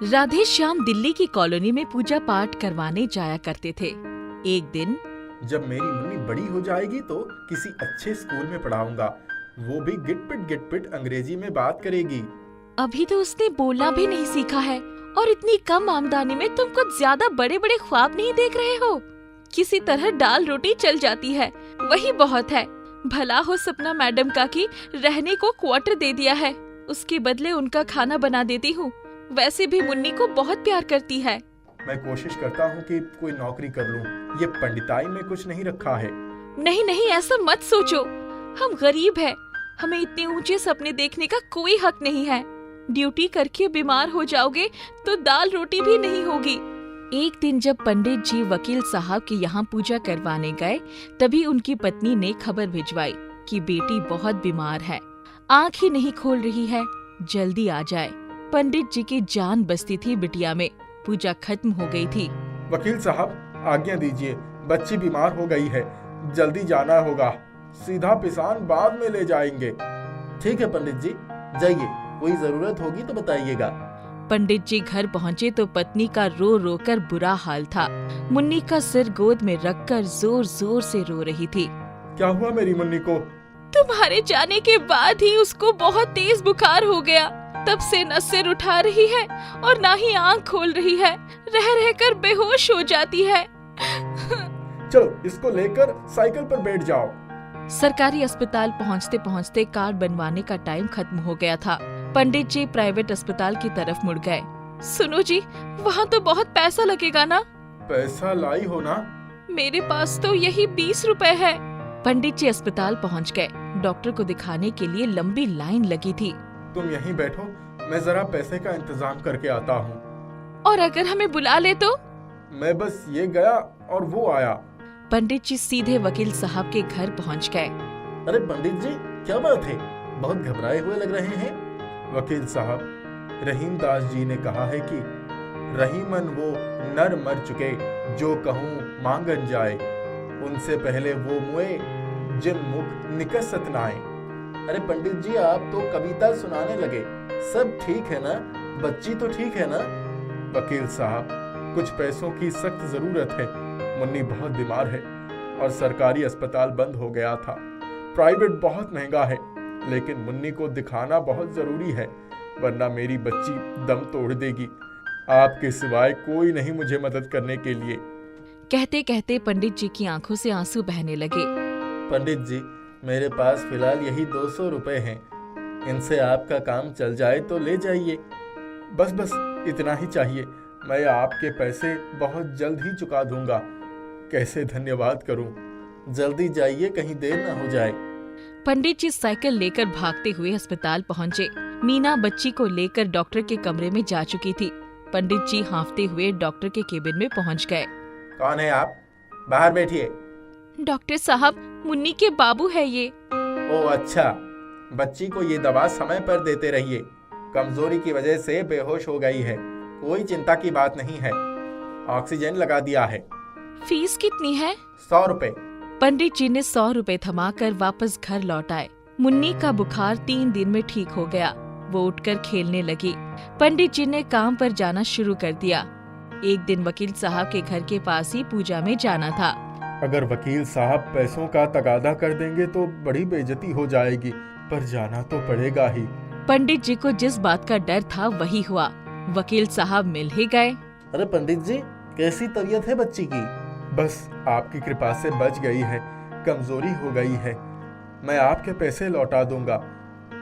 राधे श्याम दिल्ली की कॉलोनी में पूजा पाठ करवाने जाया करते थे। एक दिन जब मेरी मुन्नी बड़ी हो जाएगी तो किसी अच्छे स्कूल में पढ़ाऊंगा, वो भी गिट-पिट अंग्रेजी में बात करेगी। अभी तो उसने बोलना भी नहीं सीखा है और इतनी कम आमदनी में तुम कुछ ज्यादा बड़े बड़े ख्वाब नहीं देख रहे हो। किसी तरह दाल रोटी चल जाती है, वही बहुत है। भला हो सपना मैडम का कि रहने को क्वार्टर दे दिया है, उसके बदले उनका खाना बना देती हूँ। वैसे भी मुन्नी को बहुत प्यार करती है। मैं कोशिश करता हूँ कि कोई नौकरी कर लूँ, ये पंडिताई में कुछ नहीं रखा है। नहीं नहीं, ऐसा मत सोचो, हम गरीब हैं, हमें इतने ऊंचे सपने देखने का कोई हक नहीं है। ड्यूटी करके बीमार हो जाओगे तो दाल रोटी भी नहीं होगी। एक दिन जब पंडित जी वकील साहब के यहाँ पूजा करवाने गए, तभी उनकी पत्नी ने खबर भिजवाई कि बेटी बहुत बीमार है, आँख ही नहीं खोल रही है, जल्दी आ जाए। पंडित जी की जान बसती थी बिटिया में। पूजा खत्म हो गई थी। वकील साहब आज्ञा दीजिए, बच्ची बीमार हो गई है, जल्दी जाना होगा, सीधा पिसान बाद में ले जाएंगे। ठीक है पंडित जी, जाइए, कोई जरूरत होगी तो बताइएगा। पंडित जी घर पहुँचे तो पत्नी का रो रो कर बुरा हाल था। मुन्नी का सिर गोद में रखकर जोर जोर से रो रही थी। क्या हुआ मेरी मुन्नी को? तुम्हारे जाने के बाद ही उसको बहुत तेज बुखार हो गया, तब से न सिर उठा रही है और ना ही आँख खोल रही है, रह रहकर बेहोश हो जाती है। चलो इसको लेकर साइकिल पर बैठ जाओ। सरकारी अस्पताल पहुँचते पहुँचते कार्ड बनवाने का टाइम खत्म हो गया था। पंडित जी प्राइवेट अस्पताल की तरफ मुड़ गए। सुनो जी, वहाँ तो बहुत पैसा लगेगा ना? पैसा लाई हो ना? मेरे पास तो यही 20 रुपए है। पंडित जी अस्पताल पहुँच गए। डॉक्टर को दिखाने के लिए लंबी लाइन लगी थी। तुम यहीं बैठो, मैं जरा पैसे का इंतजाम करके आता हूँ। और अगर हमें बुला ले तो? मैं बस ये गया और वो आया। पंडित जी सीधे वकील साहब के घर पहुँच गए। अरे पंडित जी, क्या बात है, बहुत घबराए हुए लग रहे हैं। वकील साहब, रहीम दास जी ने कहा है कि रहीमन वो नर मर चुके जो कहूँ मांगन जाए, उनसे पहले वो मुए जिन मुख निकसत नाए। अरे पंडित जी, आप तो कविता सुनाने लगे, सब ठीक है ना? बच्ची तो ठीक है ना? वकील साहब, कुछ पैसों की सख्त जरूरत है, मुन्नी बहुत बीमार है और सरकारी अस्पताल बंद हो गया था। प्राइवेट बहुत महंगा है, लेकिन मुन्नी को दिखाना बहुत जरूरी है, वरना मेरी बच्ची दम तोड़ देगी। आपके सिवाय कोई नहीं मुझे मदद करने के लिए। कहते कहते पंडित जी की आंखों से आंसू बहने लगे। पंडित जी, मेरे पास फिलहाल यही 200 रुपए हैं, इनसे आपका काम चल जाए तो ले जाइए। बस बस इतना ही चाहिए, मैं आपके पैसे बहुत जल्द ही चुका दूंगा। कैसे धन्यवाद करूं। जल्दी जाइए, कहीं देर ना हो जाए। पंडित जी साइकिल लेकर भागते हुए अस्पताल पहुंचे। मीना बच्ची को लेकर डॉक्टर के कमरे में जा चुकी थी। पंडित जी हांफते हुए डॉक्टर के केबिन में पहुंच गए। कौन है आप? बाहर बैठिए। डॉक्टर साहब, मुन्नी के बाबू है ये। ओह अच्छा, बच्ची को ये दवा समय पर देते रहिए, कमजोरी की वजह से बेहोश हो गई है, कोई चिंता की बात नहीं है, ऑक्सीजन लगा दिया है। फीस कितनी है? 100 रुपए। पंडित जी ने 100 रुपए थमाकर वापस घर लौट आए। मुन्नी का बुखार 3 दिन में ठीक हो गया। वो उठकर खेलने लगी। पंडित जी ने काम पर जाना शुरू कर दिया। एक दिन वकील साहब के घर के पास ही पूजा में जाना था। अगर वकील साहब पैसों का तगादा कर देंगे तो बड़ी बेइज्जती हो जाएगी, पर जाना तो पड़ेगा ही। पंडित जी को जिस बात का डर था वही हुआ। वकील साहब मिल ही गए। अरे पंडित जी, कैसी तबीयत है बच्ची की? बस आपकी कृपा से बच गई है, कमजोरी हो गई है, मैं आपके पैसे लौटा दूंगा,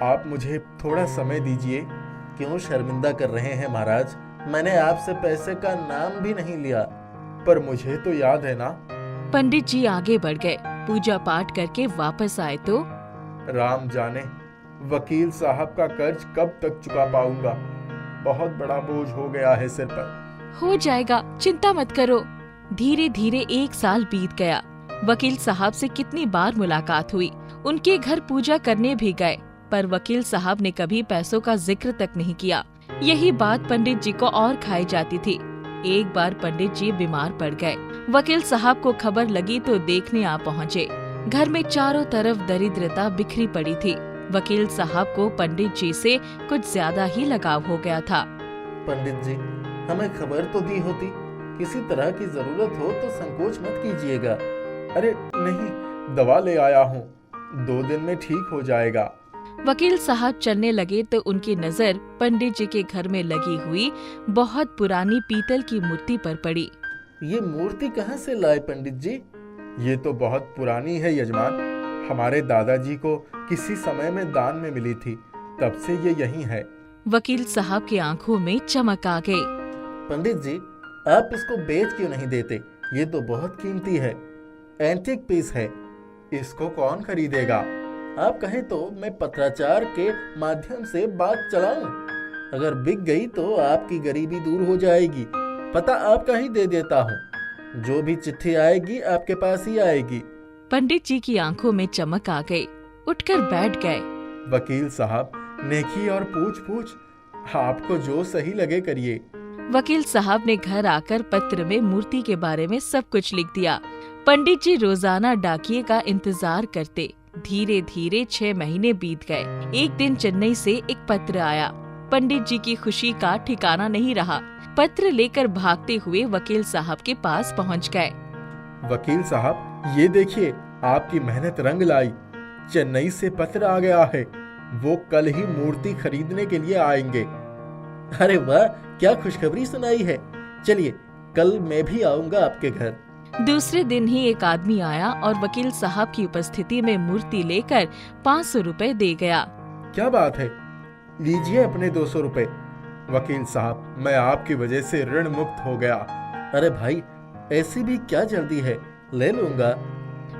आप मुझे थोड़ा समय दीजिए। क्यों शर्मिंदा कर रहे हैं महाराज, मैंने आपसे पैसे का नाम भी नहीं लिया, पर मुझे तो याद है ना। पंडित जी आगे बढ़ गए। पूजा पाठ करके वापस आए तो राम जाने वकील साहब का कर्ज कब तक चुका पाऊंगा, बहुत बड़ा बोझ हो गया है सिर पर। हो जाएगा, चिंता मत करो। धीरे धीरे 1 साल बीत गया। वकील साहब से कितनी बार मुलाकात हुई, उनके घर पूजा करने भी गए, पर वकील साहब ने कभी पैसों का जिक्र तक नहीं किया। यही बात पंडित जी को और खाई जाती थी। एक बार पंडित जी बीमार पड़ गए। वकील साहब को खबर लगी तो देखने आ पहुँचे। घर में चारों तरफ दरिद्रता बिखरी पड़ी थी। वकील साहब को पंडित जी से कुछ ज्यादा ही लगाव हो गया था। पंडित जी, हमें खबर तो दी होती। किसी तरह की जरूरत हो तो संकोच मत कीजिएगा। अरे नहीं, दवा ले आया हूँ, 2 दिन में ठीक हो जाएगा। वकील साहब चलने लगे तो उनकी नजर पंडित जी के घर में लगी हुई बहुत पुरानी पीतल की मूर्ति पर पड़ी। ये मूर्ति कहाँ से लाए पंडित जी? ये तो बहुत पुरानी है यजमान, हमारे दादाजी को किसी समय में दान में मिली थी, तब से ये यहीं है। वकील साहब की आंखों में चमक आ गई। पंडित जी, आप इसको बेच क्यों नहीं देते? ये तो बहुत कीमती है, एंटीक पीस है, इसको कौन खरीदेगा? आप कहें तो मैं पत्राचार के माध्यम से बात चलाऊं। अगर बिक गई तो आपकी गरीबी दूर हो जाएगी। पता आपका ही दे देता हूँ, जो भी चिट्ठी आएगी आपके पास ही आएगी। पंडित जी की आंखों में चमक आ गई, उठकर बैठ गए। वकील साहब, नेकी और पूछ पूछ, आपको जो सही लगे करिए। वकील साहब ने घर आकर पत्र में मूर्ति के बारे में सब कुछ लिख दिया। पंडित जी रोजाना डाकिये का इंतजार करते। धीरे धीरे 6 महीने बीत गए। एक दिन चेन्नई से एक पत्र आया। पंडित जी की खुशी का ठिकाना नहीं रहा। पत्र लेकर भागते हुए वकील साहब के पास पहुंच गए। वकील साहब, ये देखिए, आपकी मेहनत रंग लाई। चेन्नई से पत्र आ गया है, वो कल ही मूर्ति खरीदने के लिए आएंगे। अरे वाह, क्या खुशखबरी सुनाई है। चलिए, कल मैं भी आऊंगा आपके घर। दूसरे दिन ही एक आदमी आया और वकील साहब की उपस्थिति में मूर्ति लेकर 500 रुपए दे गया। क्या बात है, लीजिए अपने 200 रुपए। वकील साहब, मैं आपकी वजह से ऋण मुक्त हो गया। अरे भाई, ऐसी भी क्या जल्दी है, ले लूंगा।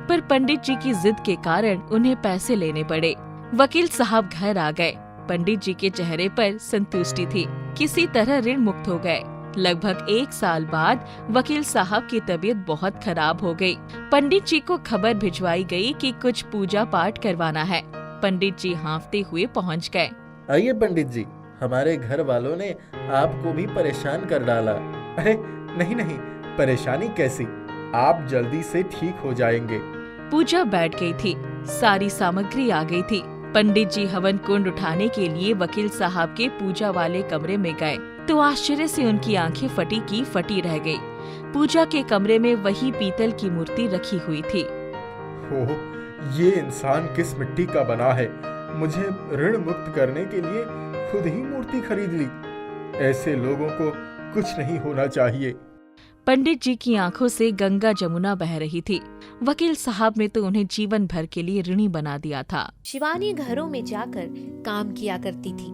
पर पंडित जी की जिद के कारण उन्हें पैसे लेने पड़े। वकील साहब घर आ गए। पंडित जी के चेहरे पर संतुष्टि थी, किसी तरह ऋण मुक्त हो गए। लगभग 1 साल बाद वकील साहब की तबीयत बहुत खराब हो गई। पंडित जी को खबर भिजवाई गई कि कुछ पूजा पाठ करवाना है। पंडित जी हांफते हुए पहुंच गए। आइए पंडित जी, हमारे घर वालों ने आपको भी परेशान कर डाला। अरे नहीं नहीं, परेशानी कैसी, आप जल्दी से ठीक हो जाएंगे। पूजा बैठ गई थी, सारी सामग्री आ गई थी। पंडित जी हवन कुंड उठाने के लिए वकील साहब के पूजा वाले कमरे में गए तो आश्चर्य से उनकी आंखें फटी की फटी रह गई। पूजा के कमरे में वही पीतल की मूर्ति रखी हुई थी। ओह, ये इंसान किस मिट्टी का बना है? मुझे ऋण मुक्त करने के लिए खुद ही मूर्ति खरीद ली। ऐसे लोगों को कुछ नहीं होना चाहिए। पंडित जी की आंखों से गंगा जमुना बह रही थी। वकील साहब ने तो उन्हें जीवन भर के लिए ऋणी बना दिया था। शिवानी घरों में जाकर काम किया करती थी।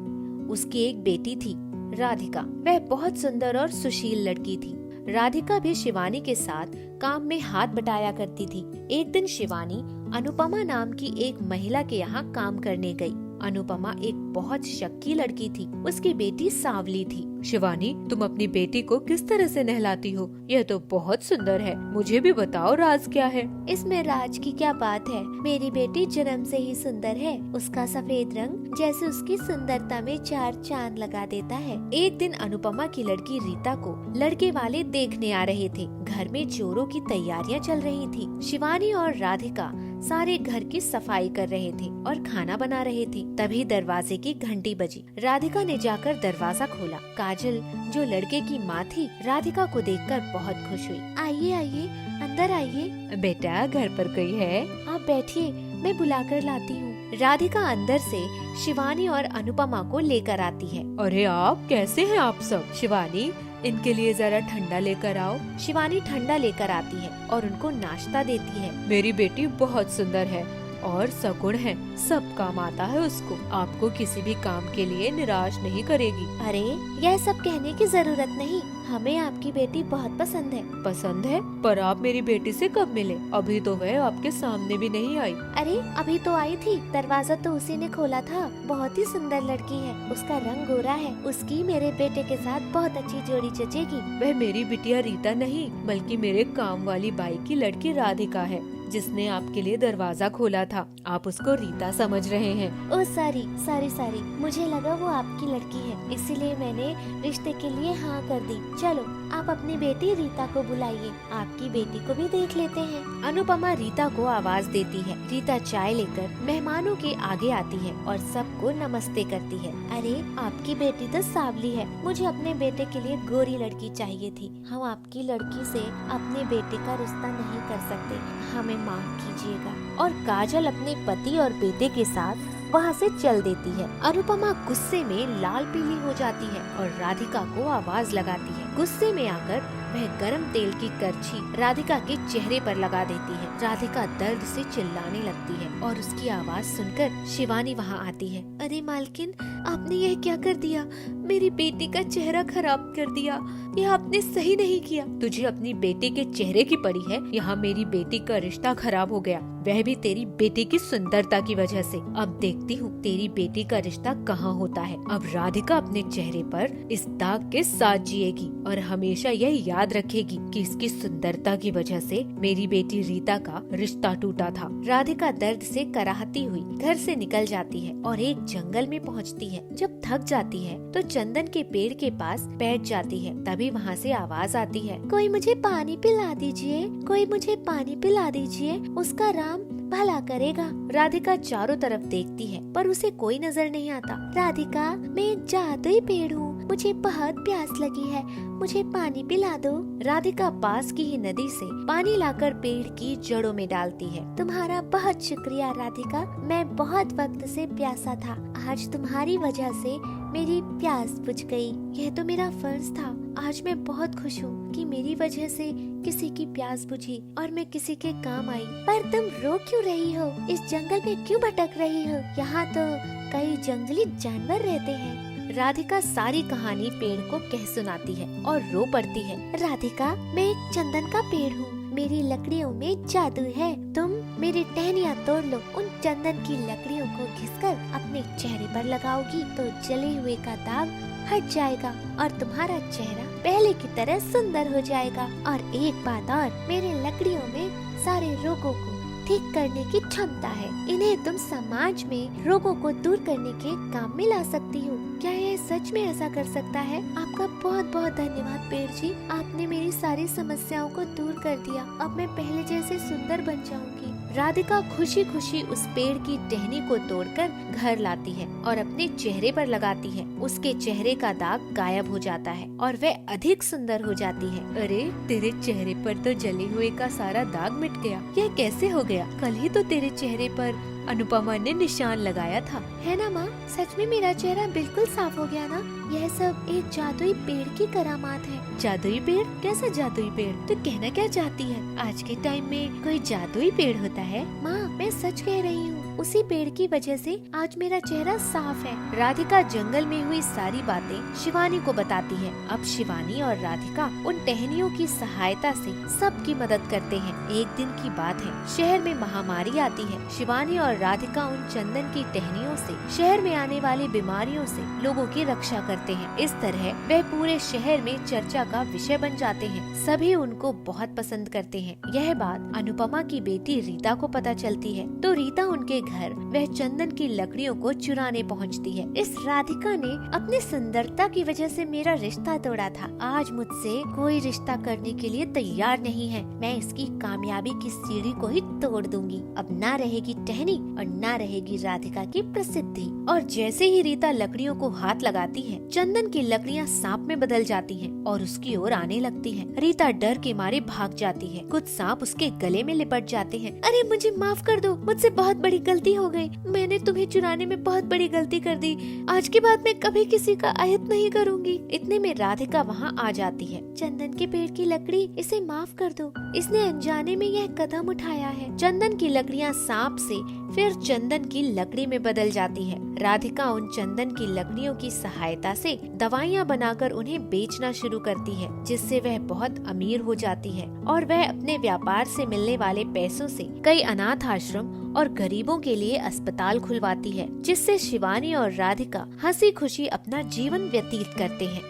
उसकी एक बेटी थी, राधिका। वह बहुत सुंदर और सुशील लड़की थी। राधिका भी शिवानी के साथ काम में हाथ बटाया करती थी। एक दिन शिवानी अनुपमा नाम की एक महिला के यहाँ काम करने गई। अनुपमा एक बहुत शक्की लड़की थी। उसकी बेटी सांवली थी। शिवानी, तुम अपनी बेटी को किस तरह से नहलाती हो? यह तो बहुत सुंदर है, मुझे भी बताओ राज क्या है? इसमें राज की क्या बात है? मेरी बेटी जन्म से ही सुंदर है। उसका सफेद रंग जैसे उसकी सुंदरता में 4 चांद लगा देता है। एक दिन अनुपमा की लड़की रीता को लड़के वाले देखने आ रहे थे। घर में जोरों की तैयारियां चल रही थी। शिवानी और राधिका सारे घर की सफाई कर रहे थे और खाना बना रहे थे। तभी दरवाजे की घंटी बजी। राधिका ने जाकर दरवाजा खोला। काजल, जो लड़के की माँ थी, राधिका को देखकर बहुत खुश हुई। आइए आइए, अंदर आइए। बेटा, घर पर कोई है? आप बैठिए, मैं बुलाकर लाती हूँ। राधिका अंदर से शिवानी और अनुपमा को लेकर आती है। अरे आप कैसे हैं आप सब? शिवानी, इनके लिए जरा ठंडा लेकर आओ। शिवानी ठंडा लेकर आती है और उनको नाश्ता देती है। मेरी बेटी बहुत सुंदर है और सगुण है, सब काम आता है उसको। आपको किसी भी काम के लिए निराश नहीं करेगी। अरे, यह सब कहने की जरूरत नहीं, हमें आपकी बेटी बहुत पसंद है। पसंद है? पर आप मेरी बेटी से कब मिले? अभी तो वह आपके सामने भी नहीं आई। अरे, अभी तो आई थी, दरवाजा तो उसी ने खोला था। बहुत ही सुंदर लड़की है, उसका रंग गोरा है। उसकी मेरे बेटे के साथ बहुत अच्छी जोड़ी जचेगी। वह मेरी बिटिया रीता नहीं, बल्कि मेरे काम वाली बाई की लड़की राधिका है, जिसने आपके लिए दरवाजा खोला था। आप उसको रीता समझ रहे हैं। ओह सॉरी, मुझे लगा वो आपकी लड़की है, इसीलिए मैंने रिश्ते के लिए हाँ कर दी। चलो आप अपनी बेटी रीता को बुलाइए, आपकी बेटी को भी देख लेते हैं। अनुपमा रीता को आवाज देती है। रीता चाय लेकर मेहमानों के आगे आती है और सबको नमस्ते करती है। अरे आपकी बेटी तो सांवली है, मुझे अपने बेटे के लिए गोरी लड़की चाहिए थी। हम आपकी लड़की से अपने बेटे का रिश्ता नहीं कर सकते, हमें माफ कीजिएगा। और काजल अपने पति और बेटे के साथ वहाँ से चल देती है। अनुपमा गुस्से में लाल पीली हो जाती है और राधिका को आवाज लगाती है। गुस्से में आकर वह गरम तेल की करछी राधिका के चेहरे पर लगा देती है। राधिका दर्द से चिल्लाने लगती है और उसकी आवाज सुनकर शिवानी वहाँ आती है। अरे मालकिन, आपने यह क्या कर दिया? मेरी बेटी का चेहरा खराब कर दिया, यह आपने सही नहीं किया। तुझे अपनी बेटी के चेहरे की पड़ी है। यहाँ मेरी बेटी का रिश्ता खराब हो गया, वह भी तेरी बेटी की सुंदरता की वजह से। अब देखती हूँ तेरी बेटी का रिश्ता कहाँ होता है। अब राधिका अपने चेहरे पर इस दाग के साथ जिएगी और हमेशा यह याद रखेगी कि इसकी सुंदरता की वजह से मेरी बेटी रीता का रिश्ता टूटा था। राधिका दर्द से कराहती हुई घर से निकल जाती है और एक जंगल में पहुँचती है। जब थक जाती है तो चंदन के पेड़ के पास बैठ जाती है। तभी वहाँ से आवाज आती है, कोई मुझे पानी पिला दीजिए, कोई मुझे पानी पिला दीजिए, उसका राम भला करेगा। राधिका चारों तरफ देखती है पर उसे कोई नजर नहीं आता। राधिका, मैं एक जादुई पेड़ हूँ, मुझे बहुत प्यास लगी है, मुझे पानी पिला दो। राधिका पास की ही नदी से पानी लाकर पेड़ की जड़ों में डालती है। तुम्हारा बहुत शुक्रिया राधिका, मैं बहुत वक्त से प्यासा था, आज तुम्हारी वजह से मेरी प्यास बुझ गई। यह तो मेरा फर्ज था। आज मैं बहुत खुश हूँ कि मेरी वजह से किसी की प्यास बुझी और मैं किसी के काम आई। पर तुम रो क्यों रही हो? इस जंगल में क्यों भटक रही हो? यहाँ तो कई जंगली जानवर रहते हैं। राधिका सारी कहानी पेड़ को कह सुनाती है और रो पड़ती है। राधिका, मैं एक चंदन का पेड़ हूँ, मेरी लकड़ियों में जादू है। तुम मेरी टहनियाँ तोड़ लो, उन चंदन की लकड़ियों को घिसकर अपने चेहरे पर लगाओगी तो जले हुए का दाग हट जाएगा और तुम्हारा चेहरा पहले की तरह सुंदर हो जाएगा। और एक बात और, मेरे लकड़ियों में सारे रोगों को ठीक करने की क्षमता है। इन्हें तुम समाज में रोगों को दूर करने के काम में ला सकती हो। क्या यह सच में ऐसा कर सकता है? आपका बहुत बहुत धन्यवाद पेड़ जी, आपने मेरी सारी समस्याओं को दूर कर दिया। अब मैं पहले जैसे सुंदर बन जाऊंगी। राधिका खुशी खुशी उस पेड़ की टहनी को तोड़कर घर लाती है और अपने चेहरे पर लगाती है। उसके चेहरे का दाग गायब हो जाता है और वह अधिक सुंदर हो जाती है। अरे, तेरे चेहरे पर तो जले हुए का सारा दाग मिट गया। यह कैसे हो गया? कल ही तो तेरे चेहरे पर अनुपमा ने निशान लगाया था। है ना माँ, सच में मेरा चेहरा बिल्कुल साफ हो गया ना। यह सब एक जादुई पेड़ की करामात है। जादुई पेड़? कैसा जादुई पेड़? तू कहना क्या चाहती है? आज के टाइम में कोई जादुई पेड़ होता है? माँ, मैं सच कह रही हूँ, उसी पेड़ की वजह से आज मेरा चेहरा साफ है। राधिका जंगल में हुई सारी बातें शिवानी को बताती है। अब शिवानी और राधिका उन टहनियों की सहायता से सबकी मदद करते हैं। एक दिन की बात है, शहर में महामारी आती है। शिवानी और राधिका उन चंदन की टहनियों से शहर में आने वाली बीमारियों से लोगों की रक्षा करते हैं। इस तरह वह पूरे शहर में चर्चा का विषय बन जाते हैं। सभी उनको बहुत पसंद करते हैं। यह बात अनुपमा की बेटी रीता को पता चलती है तो रीता उनके घर वह चंदन की लकड़ियों को चुराने पहुंचती है। इस राधिका ने अपनी सुंदरता की वजह से मेरा रिश्ता तोड़ा था। आज मुझसे कोई रिश्ता करने के लिए तैयार नहीं है। मैं इसकी कामयाबी की सीढ़ी को ही तोड़ दूंगी। अब ना रहेगी टहनी और ना रहेगी राधिका की प्रसिद्धि। और जैसे ही रीता लकड़ियों को हाथ लगाती है, चंदन की लकड़ियाँ सांप में बदल जाती हैं और उसकी ओर आने लगती हैं। रीता डर के मारे भाग जाती है। कुछ सांप उसके गले में लिपट जाते हैं। अरे, मुझे माफ कर दो, मुझसे बहुत बड़ी गलती हो गई। मैंने तुम्हें चुराने में बहुत बड़ी गलती कर दी। आज के बाद मैं कभी किसी का अहित नहीं करूंगी। इतने में राधिका वहाँ आ जाती है। चंदन के पेड़ की लकड़ी, इसे माफ कर दो, इसने अनजाने में यह कदम उठाया है। चंदन की लकड़ियाँ सांप से फिर चंदन की लकड़ी में बदल जाती है। राधिका उन चंदन की लकड़ियों की सहायता से दवाइयाँ बनाकर उन्हें बेचना शुरू करती है, जिससे वह बहुत अमीर हो जाती है और वह अपने व्यापार से मिलने वाले पैसों से कई अनाथ आश्रम और गरीबों के लिए अस्पताल खुलवाती है, जिससे शिवानी और राधिका हंसी खुशी अपना जीवन व्यतीत करते हैं।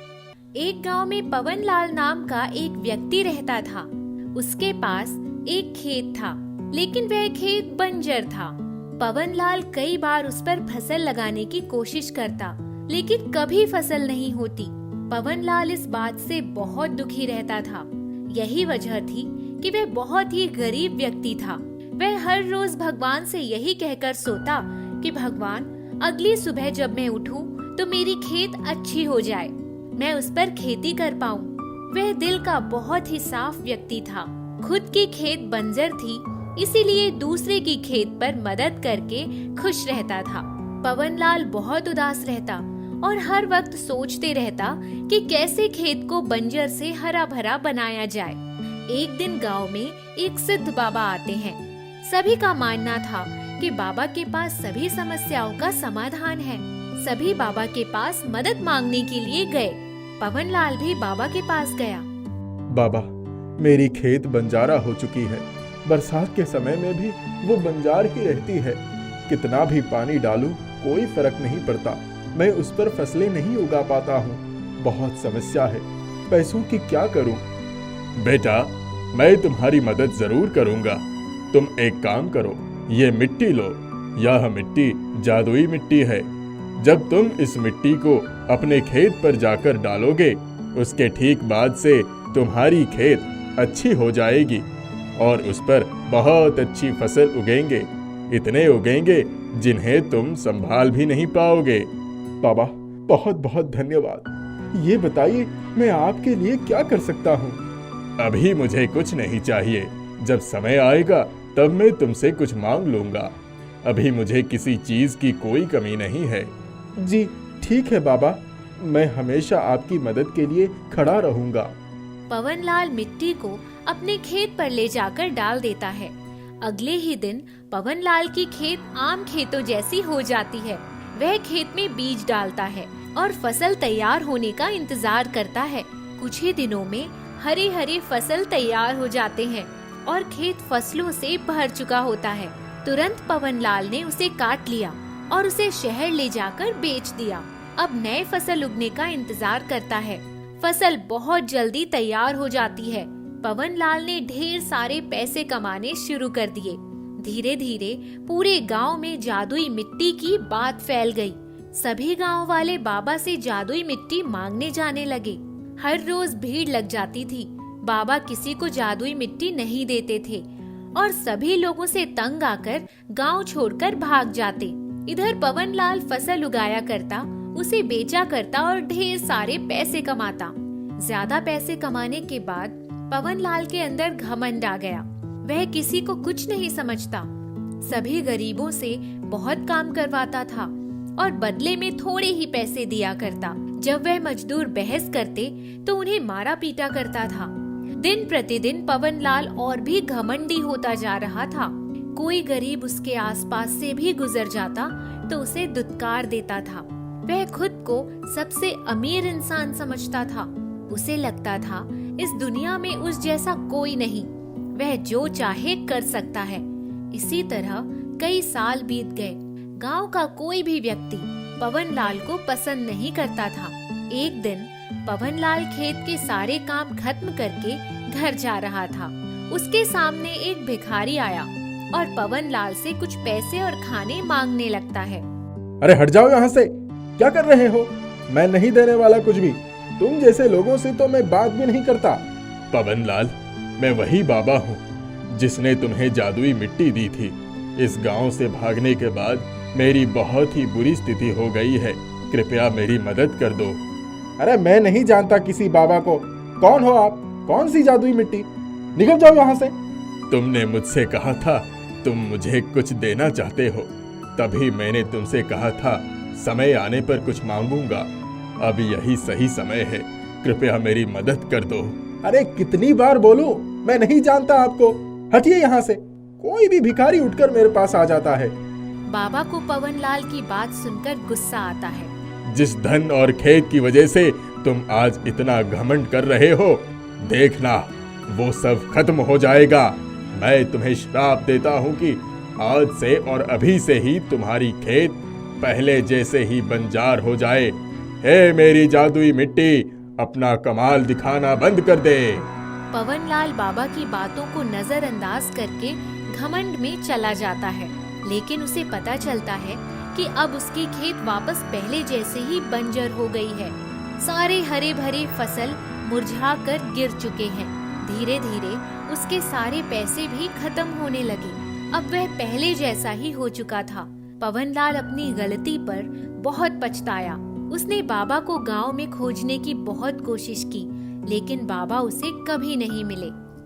एक गांव में पवन लाल नाम का एक व्यक्ति रहता था। उसके पास एक खेत था, लेकिन वह खेत बंजर था। पवन लाल कई बार उस पर फसल लगाने की कोशिश करता, लेकिन कभी फसल नहीं होती। पवनलाल इस बात से बहुत दुखी रहता था। यही वजह थी कि वह बहुत ही गरीब व्यक्ति था। वह हर रोज भगवान से यही कहकर सोता कि भगवान, अगली सुबह जब मैं उठूं तो मेरी खेत अच्छी हो जाए, मैं उस पर खेती कर पाऊं। वह दिल का बहुत ही साफ व्यक्ति था। खुद की खेत बंजर थी, इसीलिए दूसरे की खेत पर मदद करके खुश रहता था। पवनलाल बहुत उदास रहता और हर वक्त सोचते रहता कि कैसे खेत को बंजर से हरा भरा बनाया जाए। एक दिन गांव में एक सिद्ध बाबा आते हैं। सभी का मानना था कि बाबा के पास सभी समस्याओं का समाधान है। सभी बाबा के पास मदद मांगने के लिए गए। पवनलाल भी बाबा के पास गया। बाबा, मेरी खेत बंजारा हो चुकी है। बरसात के समय में भी वो बंजार ही रहती है। कितना भी पानी डालूं कोई फर्क नहीं पड़ता। मैं उस पर फसलें नहीं उगा पाता हूँ। बहुत समस्या है, पैसों की क्या करूँ? बेटा, मैं तुम्हारी मदद जरूर करूंगा। तुम एक काम करो, ये मिट्टी लो। यह मिट्टी जादुई मिट्टी है। जब तुम इस मिट्टी को अपने खेत पर जाकर डालोगे, उसके ठीक बाद से तुम्हारी खेत अच्छी हो जाएगी और उस पर बहुत अच्छी फसल उगेंगे। इतने उगेंगे जिन्हें तुम संभाल भी नहीं पाओगे। बाबा, बहुत बहुत धन्यवाद। ये बताइए, मैं आपके लिए क्या कर सकता हूँ? अभी मुझे कुछ नहीं चाहिए। जब समय आएगा तब मैं तुमसे कुछ मांग लूंगा। अभी मुझे किसी चीज की कोई कमी नहीं है। जी ठीक है बाबा, मैं हमेशा आपकी मदद के लिए खड़ा रहूंगा। पवनलाल मिट्टी को अपने खेत पर ले जाकर डाल देता है। अगले ही दिन पवनलाल की खेत आम खेतों जैसी हो जाती है। वह खेत में बीज डालता है और फसल तैयार होने का इंतजार करता है। कुछ ही दिनों में हरी हरी फसल तैयार हो जाते हैं और खेत फसलों से भर चुका होता है। तुरंत पवनलाल ने उसे काट लिया और उसे शहर ले जाकर बेच दिया। अब नए फसल उगने का इंतजार करता है। फसल बहुत जल्दी तैयार हो जाती है। पवनलाल ने ढेर सारे पैसे कमाने शुरू कर दिए। धीरे धीरे पूरे गांव में जादुई मिट्टी की बात फैल गई। सभी गांव वाले बाबा से जादुई मिट्टी मांगने जाने लगे। हर रोज भीड़ लग जाती थी। बाबा किसी को जादुई मिट्टी नहीं देते थे और सभी लोगों से तंग आकर गांव छोड़कर भाग जाते। इधर पवनलाल फसल उगाया करता, उसे बेचा करता और ढेर सारे पैसे कमाता। ज्यादा पैसे कमाने के बाद पवनलाल के अंदर घमंड आ गया। वह किसी को कुछ नहीं समझता। सभी गरीबों से बहुत काम करवाता था और बदले में थोड़े ही पैसे दिया करता। जब वह मजदूर बहस करते तो उन्हें मारा पीटा करता था। दिन प्रतिदिन पवनलाल और भी घमंडी होता जा रहा था। कोई गरीब उसके आसपास से भी गुजर जाता तो उसे दुत्कार देता था। वह खुद को सबसे अमीर इंसान समझता था। उसे लगता था इस दुनिया में उस जैसा कोई नहीं, वह जो चाहे कर सकता है। इसी तरह कई साल बीत गए। गांव का कोई भी व्यक्ति पवनलाल को पसंद नहीं करता था। एक दिन पवनलाल खेत के सारे काम खत्म करके घर जा रहा था। उसके सामने एक भिखारी आया और पवनलाल से कुछ पैसे और खाने मांगने लगता है। अरे हट जाओ यहाँ से, क्या कर रहे हो? मैं नहीं देने वाला कुछ भी। तुम जैसे लोगों से तो मैं बात भी नहीं करता। पवनलाल, मैं वही बाबा हूँ जिसने तुम्हें जादुई मिट्टी दी थी। इस गांव से भागने के बाद मेरी बहुत ही बुरी स्थिति हो गई है। कृपया मेरी मदद कर दो। अरे मैं नहीं जानता किसी बाबा को। कौन हो आप? कौन सी जादुई मिट्टी? निकल जाओ यहाँ से। तुमने मुझसे कहा था तुम मुझे कुछ देना चाहते हो, तभी मैंने तुमसे कहा था समय आने पर कुछ मांगूंगा। अब यही सही समय है, कृपया मेरी मदद कर दो। अरे कितनी बार बोलूं, मैं नहीं जानता आपको। हटिए यहाँ से। कोई भी भिखारी उठकर मेरे पास आ जाता है। बाबा को पवनलाल की बात सुनकर गुस्सा आता है। जिस धन और खेत की वजह से तुम आज इतना घमंड कर रहे हो, देखना वो सब खत्म हो जाएगा। मैं तुम्हें श्राप देता हूँ कि आज से और अभी से ही तुम्हारी खेत पहले जैसे ही बंजार हो जाए। हे मेरी जादुई मिट्टी, अपना कमाल दिखाना बंद कर दे। पवनलाल बाबा की बातों को नजरअंदाज करके घमंड में चला जाता है, लेकिन उसे पता चलता है कि अब उसकी खेत वापस पहले जैसे ही बंजर हो गई है। सारे हरे भरे फसल मुरझा कर गिर चुके हैं। धीरे धीरे उसके सारे पैसे भी खत्म होने लगे। अब वह पहले जैसा ही हो चुका था। पवनलाल अपनी गलती पर बहुत पछताया। उसने बाबा को गांव में खोजने की बहुत कोशिश की, लेकिन बाबा उसे कभी नहीं मिले।